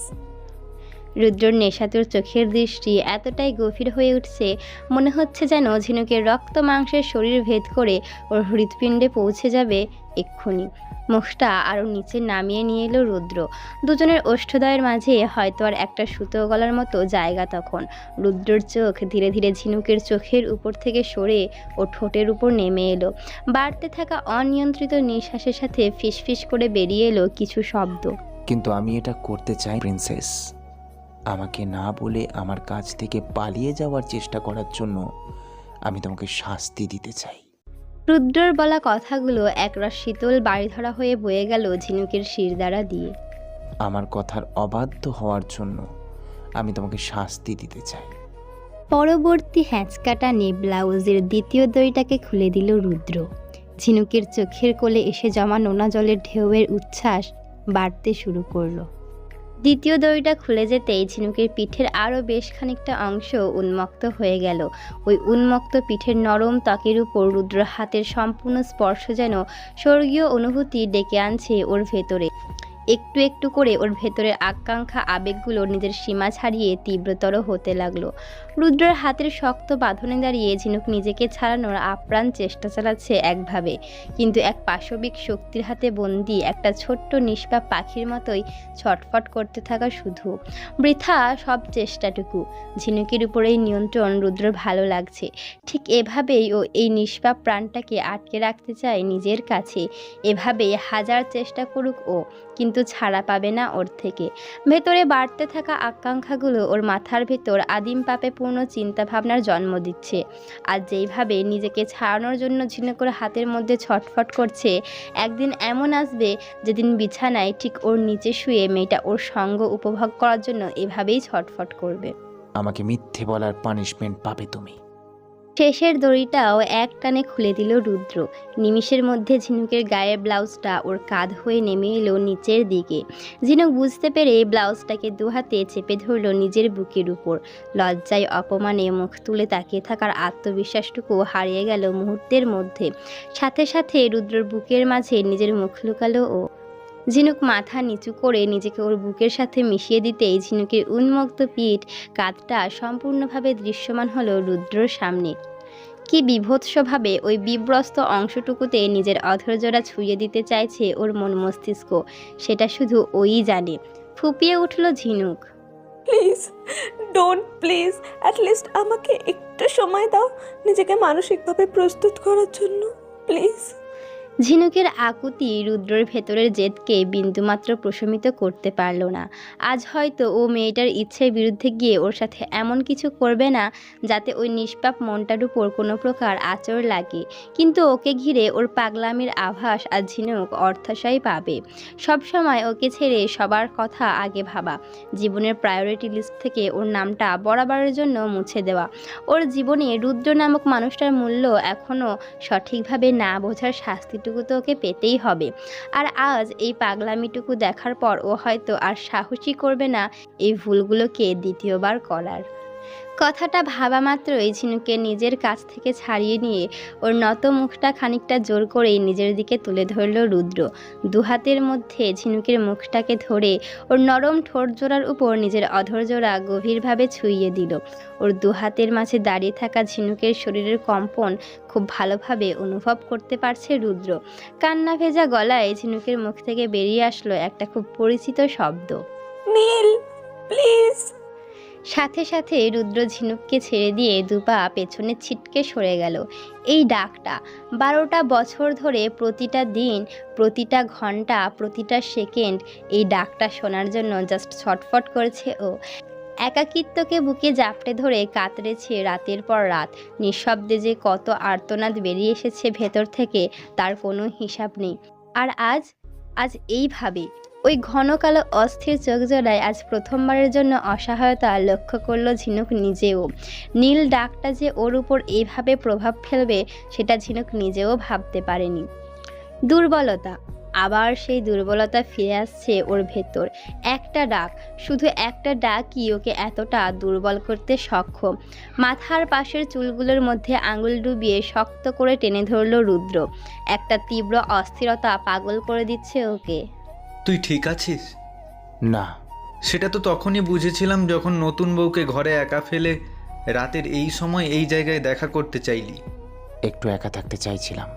রুদ্রর নেশাতুর চোখের দৃষ্টি এতটাই গভীর হয়ে উঠছে, মনে হচ্ছে যেন ঝিনুকের রক্ত মাংসের শরীর ভেদ করে ওর হৃৎপিণ্ডে পৌঁছে যাবে এক্ষুনি। মুখটা আরও নিচে নামিয়ে নিয়ে এলো রুদ্র। দুজনের ওষ্ঠদয়ের মাঝে হয়তো আর একটা সুতো গলার মতো জায়গা তখন। রুদ্রর চোখ ধীরে ধীরে ঝিনুকের চোখের উপর থেকে সরে ও ঠোঁটের উপর নেমে এলো। বাড়তে থাকা অনিয়ন্ত্রিত নিঃশ্বাসের সাথে ফিসফিস করে বেরিয়ে এলো কিছু শব্দ। কিন্তু আমি এটা করতে চাই প্রিন্সেস। আমাকে না বলে আমার কাছ থেকে পালিয়ে যাওয়ার চেষ্টা করার জন্য আমি তোমাকে শাস্তি দিতে চাই। রুদ্রর বলা কথাগুলো একরাশ শীতল বাড়িধরা হয়ে বয়ে গেল ঝিনুকের শিরদাঁড়া দিয়ে। আমার কথার অবাধ্য হওয়ার জন্য আমি তোমাকে শাস্তি দিতে চাই। পরবর্তী হ্যাঁচকা টানে ব্লাউজের দ্বিতীয় দড়িটাকে খুলে দিল রুদ্র। ঝিনুকের চোখের কোলে এসে জমা নোনা জলের ঢেউয়ের উচ্ছ্বাস বাড়তে শুরু করলো। দ্বিতীয় দড়িটা খুলে যেতেই ঝিনুকের পিঠের আরও বেশ খানিকটা অংশ উন্মুক্ত হয়ে গেল। ওই উন্মুক্ত পিঠের নরম ত্বকের উপর রুদ্র হাতের সম্পূর্ণ স্পর্শ যেন স্বর্গীয় অনুভূতি ডেকে আনছে ওর ভেতরে। একটু একটু করে ওর ভেতরের আকাঙ্ক্ষা আবেগগুলো নিজের সীমা ছাড়িয়ে তীব্রতর হতে লাগলো। রুদ্রের হাতের শক্ত বাঁধনে দাঁড়িয়ে ঝিনুক নিজেকে ছাড়ানোর আপ্রাণ চেষ্টা চালাচ্ছে একভাবে, কিন্তু এক পাশবিক শক্তির হাতে বন্দি একটা ছোট্ট নিষ্পাপ পাখির মতোই ছটফট করতে থাকা শুধু বৃথা সব চেষ্টাটুকু। ঝিনুকের উপরেই নিয়ন্ত্রণ রুদ্র ভালো লাগছে। ঠিক এভাবেই ও এই নিষ্পাপ প্রাণটাকে আটকে রাখতে চায় নিজের কাছে। এভাবেই হাজার চেষ্টা করুক ও, কিন্তু ছাড়া পাবে না ওর থেকে। ভেতরে বাড়তে থাকা আকাঙ্ক্ষাগুলো ওর মাথার ভেতর আদিম পাপে পূর্ণ চিন্তাভাবনার জন্ম দিচ্ছে। আর যেইভাবে নিজেকে ছাড়ানোর জন্য ঝিনুকের হাতের মধ্যে ছটফট করছে, একদিন এমন আসবে যেদিন বিছানায় ঠিক ওর নিচে শুয়ে মেয়েটা ওর সঙ্গ উপভোগ করার জন্য এভাবেই ছটফট করবে। আমাকে মিথ্যে বলার পানিশমেন্ট পাবে তুমি। শেষের দড়িটাও এক টানে খুলে দিল রুদ্র। নিমিষের মধ্যে ঝিনুকের গায়ের ব্লাউজটা ওর কাঁধ হয়ে নেমে এলো নিচের দিকে। ঝিনুক বুঝতে পেরে ব্লাউজটাকে দুহাতে চেপে ধরল নিজের বুকের উপর। লজ্জায় অপমানে মুখ তুলে তাকিয়ে থাকার আত্মবিশ্বাসটুকু হারিয়ে গেল মুহূর্তের মধ্যে। সাথে সাথে রুদ্রর বুকের মাঝে নিজের মুখ লুকালো ও। ঝিনুক মাথা নিচু করে নিজেকে ওর বুকের সাথে মিশিয়ে দিতেই ঝিনুকের উন্মুক্ত পিঠ কাঁধটা সম্পূর্ণভাবে দৃশ্যমান হলো রুদ্রর সামনে। কি বিভৎসভাবে ওই বিব্রস্ত অংশটুকুতে নিজের অধৈর্যটা ছুঁয়ে দিতে চাইছে ওর মন মস্তিষ্ক, সেটা শুধু ওই জানে। ফুপিয়ে উঠল ঝিনুক। প্লিজ ডোন্ট, প্লিজ অ্যাটলিস্ট আমাকে একটু সময় দাও নিজেকে মানসিকভাবে প্রস্তুত করার জন্য, প্লিজ। ঝিনুকের আকুতি রুদ্রর ভেতরের জেদকে বিন্দুমাত্র প্রশমিত করতে পারল না। আজ হয়তো ও মেয়েটার ইচ্ছের বিরুদ্ধে গিয়ে ওর সাথে এমন কিছু করবে না যাতে ওই নিষ্পাপ মনটার উপর কোনো প্রকার আঁচড় লাগে, কিন্তু ওকে ঘিরে ওর পাগলামির আভাস আর ঝিনুক অর্থাশাই পাবে। সবসময় ওকে ছেড়ে সবার কথা আগে ভাবা, জীবনের প্রায়োরিটি লিস্ট থেকে ওর নামটা বরাবরের জন্য মুছে দেওয়া। ওর জীবনে রুদ্র নামক মানুষটার মূল্য এখনও সঠিকভাবে না বোঝার শাস্তি এইটুকু তো ওকে পেতেই হবে। আর আজ এই পাগলামিটুকু দেখার পর ও হয়তো আর সাহসই করবে না এই ভুলগুলোকে দ্বিতীয়বার করার। কথাটা ভাবা মাত্রই ঝিনুকে নিজের কাছ থেকে ছাড়িয়ে নিয়ে ওর নত মুখটা খানিকটা জোর করেই নিজের দিকে তুলে ধরল রুদ্র। দুহাতের মধ্যে ঝিনুকের মুখটাকে ধরে ওর নরম ঠোঁট জোড়ার উপর নিজের অধর জোড়া গভীরভাবে ছুঁইয়ে দিল। ওর দুহাতের মাঝে দাঁড়িয়ে থাকা ঝিনুকের শরীরের কম্পন খুব ভালোভাবে অনুভব করতে পারছে রুদ্র। কান্না ভেজা গলায় ঝিনুকের মুখ থেকে বেরিয়ে আসলো একটা খুব পরিচিত শব্দ, নীল, প্লিজ। সাথে সাথে রুদ্র ঝিনুককে ছেড়ে দিয়ে দুপা পেছনে ছিটকে সরে গেল। এই ডাকটা 12টা বছর ধরে প্রতিটা দিন, প্রতিটা ঘন্টা, প্রতিটা সেকেন্ড এই ডাকটা শোনার জন্য জাস্ট ছটফট করেছে ও। একাকিত্বকে বুকে জাপটে ধরে কাতরেছে রাতের পর রাত। নিঃশব্দে যে কত আর্তনাদ বেরিয়ে এসেছে ভেতর থেকে তার কোনো হিসাব নেই। আর আজ এইভাবে ওই ঘন কালো অস্থির চোখ জোড়ায় আজ প্রথমবারের জন্য অসহায়তা লক্ষ্য করল ঝিনুক নিজেও। নীল ডাকটা যে ওর উপর এইভাবে প্রভাব ফেলবে সেটা ঝিনুক নিজেও ভাবতে পারেনি। দুর্বলতা, আবার সেই দুর্বলতা ফিরে আসছে ওর ভেতর। একটা ডাক, শুধু একটা ডাকই ওকে এতটা দুর্বল করতে সক্ষম। মাথার পাশের চুলগুলোর মধ্যে আঙুল ডুবিয়ে শক্ত করে টেনে ধরল রুদ্র। একটা তীব্র অস্থিরতা পাগল করে দিচ্ছে ওকে। তুই ঠিক আছিস? না। সেটা তো তখনই বুঝেছিলাম যখন নতুন বউকে ঘরে একা ফেলে রাতের এই সময় এই জায়গায় দেখা করতে চাইলি। একটু একা থাকতে চাইছিলাম।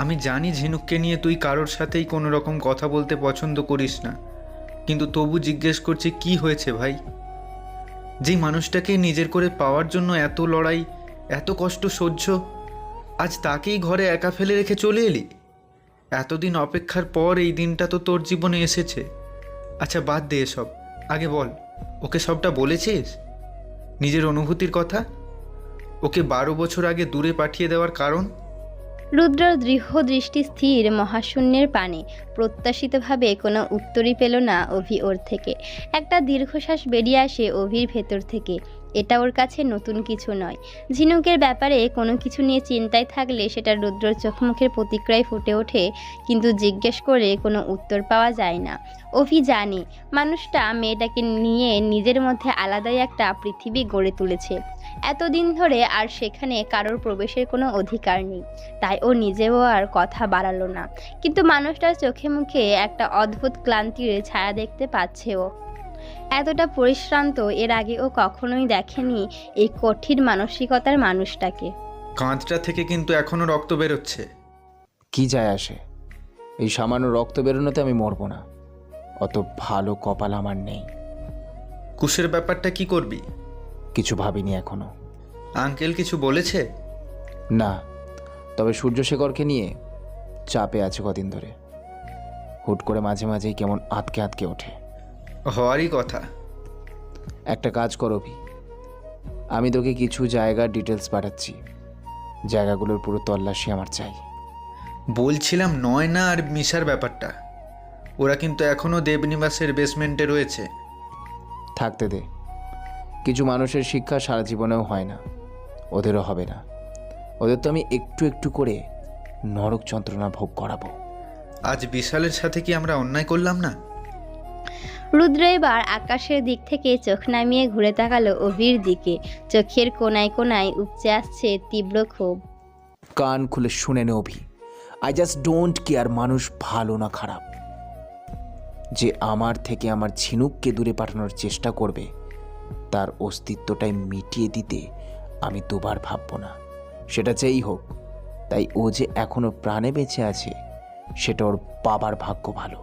আমি জানি ঝিনুককে নিয়ে তুই কারোর সাথেই কোনো রকম কথা বলতে পছন্দ করিস না, কিন্তু তবু জিজ্ঞেস করছি কি হয়েছে ভাই? যেই মানুষটাকে নিজের করে পাওয়ার জন্য এত লড়াই, এত কষ্ট সহ্য, আজ তাকেই ঘরে একা ফেলে রেখে চলে এলি। এতদিন অপেক্ষার পর এই দিনটা তো তোর জীবনে এসেছে। আচ্ছা বাদ দে এসব, আগে বল ওকে সবটা বলেছিস? নিজের অনুভূতির কথা? ওকে 12 বছর আগে দূরে পাঠিয়ে দেওয়ার কারণ? রুদ্রর দৃঢ় দৃষ্টি স্থির মহাশূন্যের পানে। প্রত্যাশিতভাবে কোনো উত্তরই পেল না অভি ওর থেকে। একটা দীর্ঘশ্বাস বেরিয়ে আসে অভির ভেতর থেকে। এটা ওর কাছে নতুন কিছু নয়। ঝিনুকের ব্যাপারে কোনো কিছু নিয়ে চিন্তায় থাকলে সেটা রুদ্রর চোখ মুখের প্রতিক্রিয়ায় ফুটে ওঠে, কিন্তু জিজ্ঞেস করে কোনো উত্তর পাওয়া যায় না। অভি জানে মানুষটা মেয়েটাকে নিয়ে নিজের মধ্যে আলাদাই একটা পৃথিবী গড়ে তুলেছে এতদিন ধরে, আর সেখানে কারোর প্রবেশের কোনো অধিকার নেই। তাই ও নিজেও আর কথা বাড়ালো না, কিন্তু মানুষটার চোখে মুখে একটা অদ্ভুত ক্লান্তির ছায়া দেখতে পাচ্ছে ও। এতটা পরিশ্রান্ত এর আগে ও কখনোই দেখেনি এই কঠিন মানসিকতার মানুষটাকে। কাঁধটা থেকে কিন্তু এখনো রক্ত বেরোচ্ছে। কি যায় আসে? এই সামান্য রক্ত বেরোনোতে আমি মরবো না। অত ভালো কপাল আমার নেই। কুশের ব্যাপারটা কি করবি? কিছু ভাবিনি এখনো। আঙ্কেল কিছু বলেছে? না, তবে সূর্যশেখরকে নিয়ে চাপে আছে কদিন ধরে। হুট করে মাঝে মাঝেই কেমন আটকে আটকে ওঠে। হওয়ারই কথা। একটা কাজ করো ভি, আমি তোকে কিছু জায়গার ডিটেলস পাঠাচ্ছি। জায়গাগুলোর পুরো তল্লাশি আমার চাই। বলছিলাম নয়না আর মিশার ব্যাপারটা, ওরা কিন্তু এখনও দেবনিবাসের বেসমেন্টে রয়েছে। থাকতে দে। কিছু মানুষের শিক্ষা সারা জীবনেও হয় না, ওদেরও হবে না। ওদের তো আমি একটু একটু করে নরক যন্ত্রণা ভোগ করাবো। আজ বিশালের সাথে কি আমরা অন্যায় করলাম না? রুদ্র এবার আকাশের দিক থেকে চোখ নামিয়ে ঘুরে তাকালো অভির দিকে। চোখের কোনায় কোনায় উপচে আসছে তীব্র ক্ষোভ। কান খুলে শুনে নে অভি, আই জাস্ট ডোন্ট কেয়ার মানুষ ভালো না খারাপ। যে আমার থেকে আমার ঝিনুককে দূরে পাঠানোর চেষ্টা করবে তার অস্তিত্বটাই মিটিয়ে দিতে আমি দুবার ভাববো না, সেটা যেই হোক। তাই ও যে এখনো প্রাণে বেঁচে আছে সেটা ওর বাবার ভাগ্য ভালো।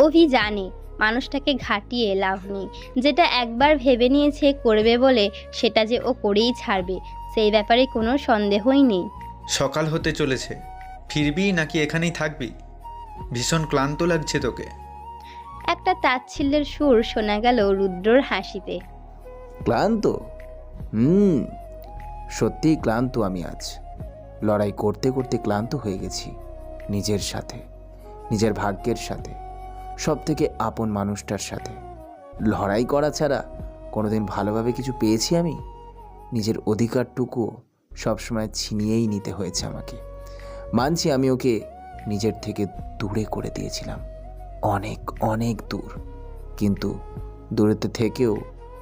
অভি জানে মানুষটাকে ঘাটিয়ে লাভ নেই। যেটা একবার ভেবে নিয়েছে করবে বলে সেটা যে ও করেই ছাড়বে, সেই ব্যাপারে কোনো সন্দেহই নেই। সকাল হতে চলেছে, ফিরবি নাকি এখানেই থাকবি? ভীষণ ক্লান্ত লাগছে তোকে। একটা তাচ্ছিল্যের সুর শোনা গেল রুদ্রর হাসিতে। ক্লান্ত? সত্যিই ক্লান্ত আমি আজ। লড়াই করতে করতে ক্লান্ত হয়ে গেছি নিজের সাথে, নিজের ভাগ্যের সাথে, সব থেকে আপন মানুষটার সাথে। লড়াই করা ছাড়া কোনোদিন ভালোভাবে কিছু পেয়েছি আমি? নিজের অধিকারটুকুও সবসময় ছিনিয়েই নিতে হয়েছে আমাকে। মানছি আমি ওকে নিজের থেকে দূরে করে দিয়েছিলাম, অনেক অনেক দূর। কিন্তু দূরেতে থেকেও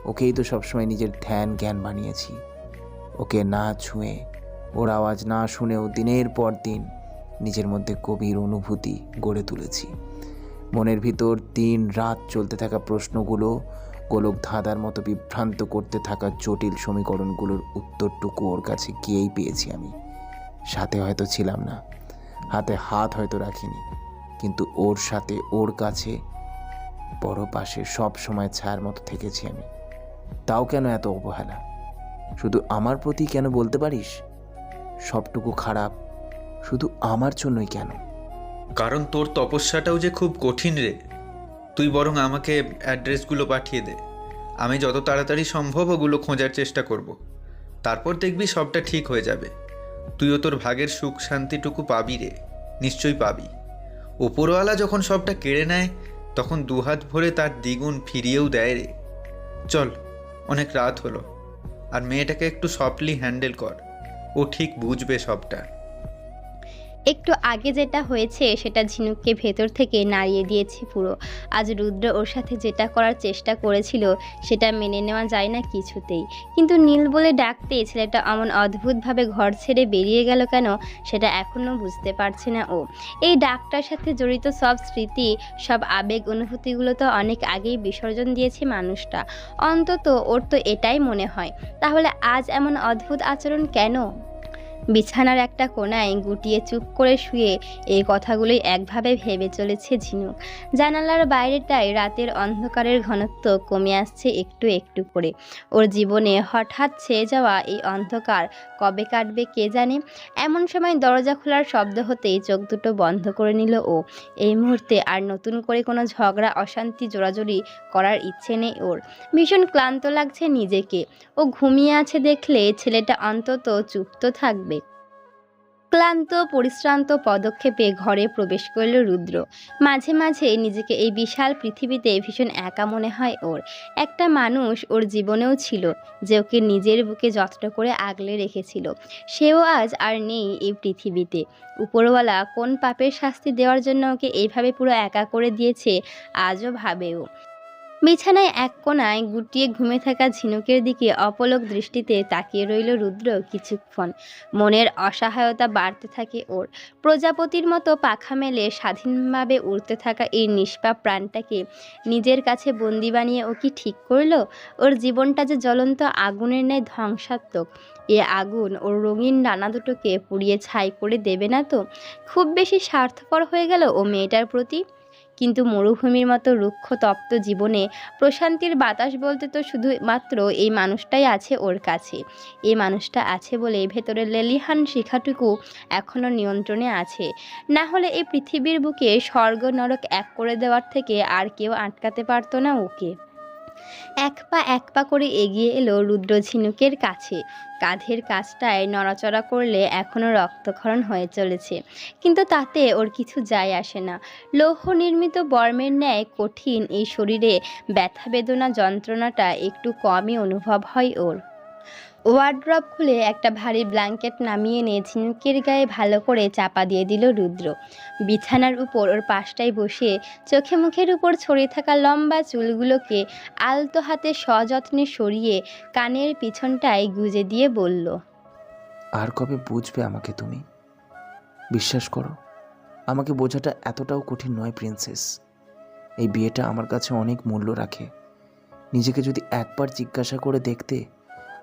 ওকেই তো সবসময় নিজের ধ্যান জ্ঞান বানিয়েছি। ওকে না ছুঁয়ে, ওর আওয়াজ না শুনেও দিনের পর দিন নিজের মধ্যে গভীর অনুভূতি গড়ে তুলেছি। মনের ভিতর দিন রাত চলতে থাকা প্রশ্নগুলো, গোলক ধাঁধার মতো বিভ্রান্ত করতে থাকা জটিল সমীকরণগুলোর উত্তরটুকু ওর কাছে গিয়েই পেয়েছি আমি। সাথে হয়তো ছিলাম না, হাতে হাত হয়তো রাখিনি, কিন্তু ওর সাথে, ওর কাছে, বড় পাশে সব সময় ছায়ার মতো থেকেছি আমি। তাও কেন এত অবহেলা? শুধু আমার প্রতি কেন বলতে পারিস? সবটুকু খারাপ শুধু আমার জন্যই কেন? কারণ তোর তপস্যাটাও যে খুব কঠিন রে। তুই বরং আমাকে অ্যাড্রেসগুলো পাঠিয়ে দে, আমি যত তাড়াতাড়ি সম্ভব ওগুলো খোঁজার চেষ্টা করব। তারপর দেখবি সবটা ঠিক হয়ে যাবে। তুইও তোর ভাগের সুখ শান্তিটুকু পাবি রে, নিশ্চয়ই পাবি। ওপরওয়ালা যখন সবটা কেড়ে নেয় তখন দুহাত ভরে তার দ্বিগুণ ফিরিয়েও দেয় রে। চল, অনেক রাত হলো, আর মেয়েটাকে একটু সফটলি হ্যান্ডেল কর, ও ঠিক বুঝবে সবটা। একটু আগে যেটা হয়েছে সেটা ঝিনুককে ভেতর থেকে নাড়িয়ে দিয়েছে পুরো। আজ রুদ্র ওর সাথে যেটা করার চেষ্টা করেছিল সেটা মেনে নেওয়া যায় না কিছুতেই। কিন্তু নীল বলে ডাকতে ছেলেটা এমন অদ্ভুতভাবে ঘর ছেড়ে বেরিয়ে গেল কেন, সেটা এখনও বুঝতে পারছে না ও। এই ডাকটার সাথে জড়িত সব স্মৃতি, সব আবেগ অনুভূতিগুলো তো অনেক আগেই বিসর্জন দিয়েছে মানুষটা। অন্তত ওর তো এটাই মনে হয়। তাহলে আজ এমন অদ্ভুত আচরণ কেন? বিছানার একটা কোণায় গুটিয়ে চুপ করে শুয়ে এই কথাগুলোই একভাবে ভেবে চলেছে ঝিনুক। জানালার বাইরেটায় রাতের অন্ধকারের ঘনত্ব কমে আসছে একটু একটু করে। ওর জীবনে হঠাৎ ছেয়ে যাওয়া এই অন্ধকার কবে কাটবে কে জানে। এমন সময় দরজা খোলার শব্দ হতেই চোখ দুটো বন্ধ করে নিল ও। এই মুহূর্তে আর নতুন করে কোনো ঝগড়া অশান্তি জোরাজুরি করার ইচ্ছে নেই ওর। ভীষণ ক্লান্ত লাগছে নিজেকে। ও ঘুমিয়ে আছে দেখলে ছেলেটা অন্তত চুপ তো থাকবে। ক্লান্ত পরিশ্রান্ত পদক্ষেপে ঘরে প্রবেশ করল রুদ্র। মাঝে মাঝে নিজেকে এই বিশাল পৃথিবীতে ভীষণ একা মনে হয় ওর। একটা মানুষ ওর জীবনেও ছিল যে ওকে নিজের বুকে যত্ন করে আগলে রেখেছিল। সেও আজ আর নেই এই পৃথিবীতে। উপরওয়ালা কোন পাপের শাস্তি দেওয়ার জন্য ওকে এইভাবে পুরো একা করে দিয়েছে আজও ভাবেও। বিছানায় এক কোণায় গুটিয়ে ঘুমে থাকা ঝিনুকের দিকে অপলক দৃষ্টিতে তাকিয়ে রইল রুদ্র কিছুক্ষণ। মনের অসহায়তা বাড়তে থাকে ওর। প্রজাপতির মতো পাখা মেলে স্বাধীনভাবে উড়তে থাকা এই নিষ্পাপ প্রাণটাকে নিজের কাছে বন্দি বানিয়ে ও কি ঠিক করলো? ওর জীবনটা যে জ্বলন্ত আগুনের ন্যায় ধ্বংসাত্মক। এ আগুন ওর রঙিন ডানা দুটোকে পুড়িয়ে ছাই করে দেবে না তো? খুব বেশি স্বার্থপর হয়ে গেল ও মেয়েটার প্রতি। কিন্তু মরুভূমির মতো রুক্ষ তপ্ত জীবনে প্রশান্তির বাতাস বলতে তো শুধুমাত্র এই মানুষটাই আছে ওর কাছে। এই মানুষটা আছে বলে ভেতরের লেলিহান শিখাটুকু এখনও নিয়ন্ত্রণে আছে। না হলে এই পৃথিবীর বুকে স্বর্গ নরক এক করে দেওয়ার থেকে আর কেউ আটকাতে পারতো না ওকে। এক পা করে এগিয়ে এলো রুদ্র ঝিনুকের কাছে। কাঁধের কাছটায় নড়াচড়া করলে এখনও রক্তক্ষরণ হয়ে চলেছে, কিন্তু তাতে ওর কিছু যায় আসে না। লৌহ নির্মিত বর্মের ন্যায় কঠিন এই শরীরে ব্যথা বেদনা যন্ত্রণাটা একটু কমই অনুভব হয় ওর। ওয়ার্ড্রপ খুলে একটা ভারী ব্ল্যাঙ্কেট নামিয়ে এনে ঝিনুকের গায়ে ভালো করে চাপা দিয়ে দিল রুদ্র। বিছানার উপর ওর পাশটায় বসিয়ে চোখে মুখের উপর ছড়িয়ে থাকা লম্বা চুলগুলোকে আলতো হাতে সযত্নে সরিয়ে কানের পিছনটায় গুজে দিয়ে বলল, আর কবে বুঝবে আমাকে তুমি? বিশ্বাস করো, আমাকে বোঝাটা এতটাও কঠিন নয় প্রিন্সেস। এই বিয়েটা আমার কাছে অনেক মূল্য রাখে। নিজেকে যদি একবার জিজ্ঞাসা করে দেখতে,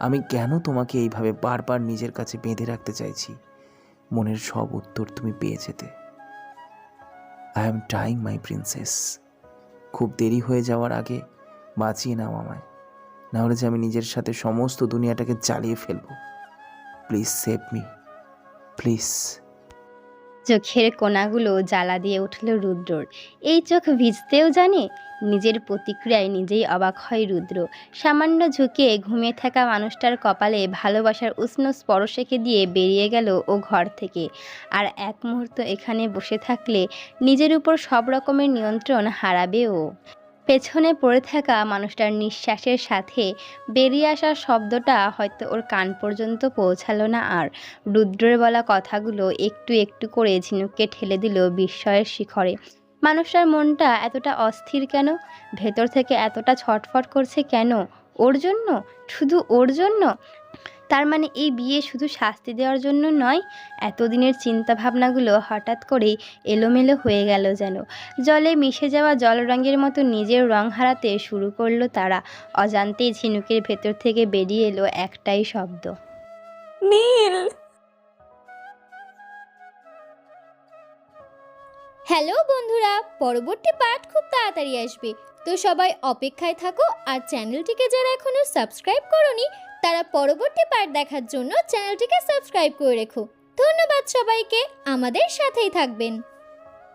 আমি কেন তোমাকে এইভাবে বারবার নিজের কাছে বেঁধে রাখতে চাইছি, মনের সব উত্তর তুমি পেয়ে যেতে। I am trying my princess. খুব দেরি হয়ে যাওয়ার আগে বাঁচিয়ে নাও আমায়, নাহলে যে আমি নিজের সাথে সমস্ত দুনিয়াটাকে জ্বালিয়ে ফেলবো। Please save me, please. চোখের কোণাগুলো জ্বালা দিয়ে উঠল রুদ্রর। এই চোখ ভিজতেও জানে? নিজের প্রতিক্রিয়ায় নিজেই অবাক হয় রুদ্র। সামান্য ঝুঁকে ঘুমিয়ে থাকা মানুষটার কপালে ভালোবাসার উষ্ণ স্পর্শ রেখে দিয়ে বেরিয়ে গেল ও ঘর থেকে। আর এক মুহূর্ত এখানে বসে থাকলে নিজের উপর সব রকমের নিয়ন্ত্রণ হারাবে ও। পেছনে পড়ে থাকা মানুষটার নিঃশ্বাসের সাথে বেরিয়ে আসার শব্দটা হয়তো ওর কান পর্যন্ত পৌঁছালো না। আর রুদ্রের বলা কথাগুলো একটু একটু করে ঝিনুককে ঠেলে দিল বিস্ময়ের শিখরে। মানুষটার মনটা এতটা অস্থির কেন? ভেতর থেকে এতটা ছটফট করছে কেন? ওর জন্য? শুধু ওর জন্য? তার মানে এই বিয়ে শুধু শাস্তি দেওয়ার জন্য নয়। এতদিনের চিন্তাভাবনাগুলো হঠাৎ করেই এলোমেলো হয়ে গেল যেন। জলে মিশে যাওয়া জল রঙের মতো নিজের রং হারাতে শুরু করলো তারা। অজান্তেই ঝিনুকের ভেতর থেকে বেরিয়ে এলো একটাই শব্দ, নীল। হ্যালো বন্ধুরা, পরবর্তী পার্ট খুব তাড়াতাড়ি আসবে, তো সবাই অপেক্ষায় থাকো। আর চ্যানেলটিকে যারা এখনো সাবস্ক্রাইব করোনি তারা পরবর্তী পার্ট দেখার জন্য চ্যানেলটিকে সাবস্ক্রাইব করে রেখো। ধন্যবাদ সবাইকে, আমাদের সাথেই থাকবেন।